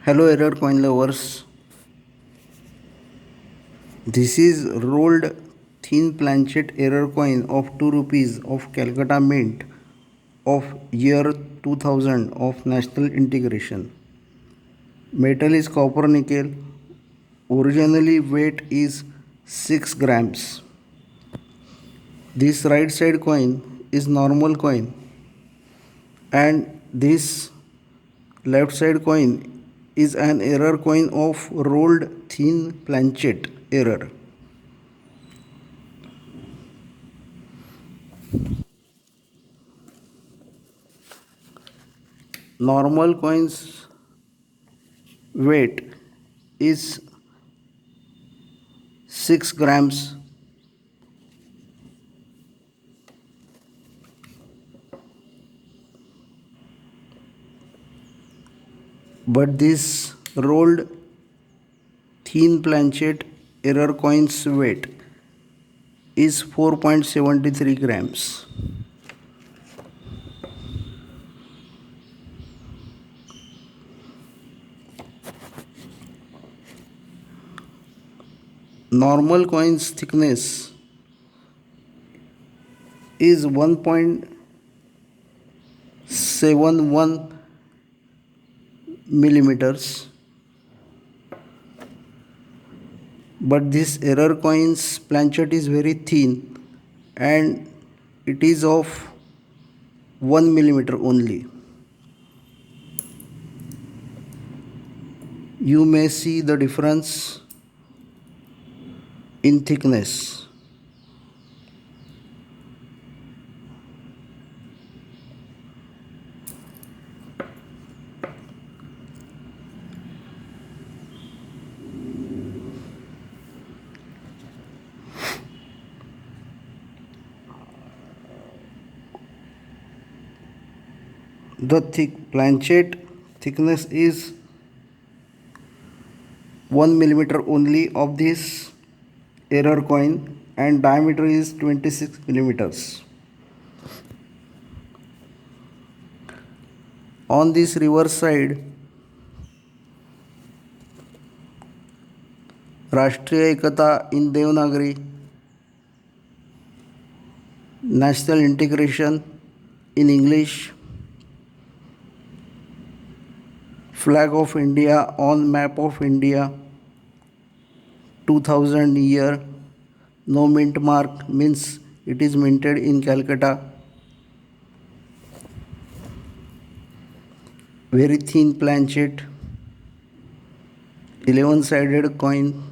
Hello, error coin lovers. This is rolled thin planchet error coin of 2 rupees of Calcutta Mint of year 2000 of national integration. Metal is copper nickel. Originally weight is 6 grams. This right side coin is normal coin and this left side coin is an error coin of rolled thin planchet error. Normal coins weight is 6 grams, but this rolled thin planchet error coins weight is 4.73 grams. Normal coins thickness is 1.71 millimeters, but this error coins planchet is very thin and it is of 1 millimeter only. You may see the difference in thickness. The planchet thickness is 1 millimeter only of this error coin and diameter is 26 millimeters. On this reverse side, Rashtriya Ekata in Devanagari, National Integration in English, Flag of India on Map of India, 2000 year, no mint mark means it is minted in Calcutta. Very thin planchet, 11 sided coin.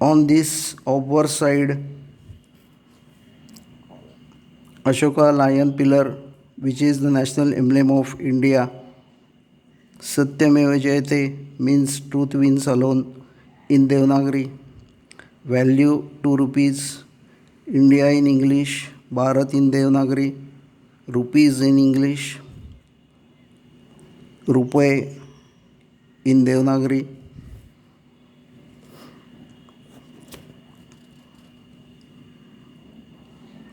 On this obverse side, Ashoka lion pillar, which is the national emblem of India. Satyameva Jayate means truth wins alone in Devanagari. Value 2 rupees. India in English, Bharat in Devanagari, rupees in English, rupee in Devanagari.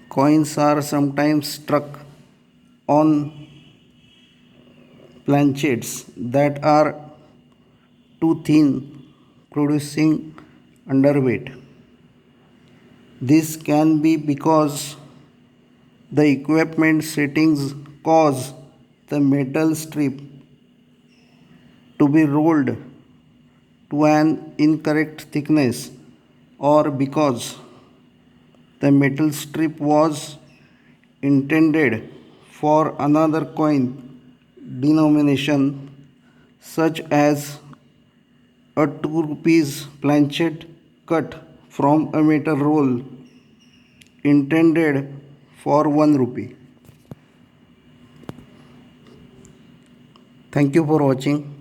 Coins are sometimes struck on planchets that are too thin, producing underweight. This can be because the equipment settings cause the metal strip to be rolled to an incorrect thickness or because the metal strip was intended for another coin denomination such as a 2 rupees planchet cut from a metal roll intended for 1 rupee. Thank you for watching.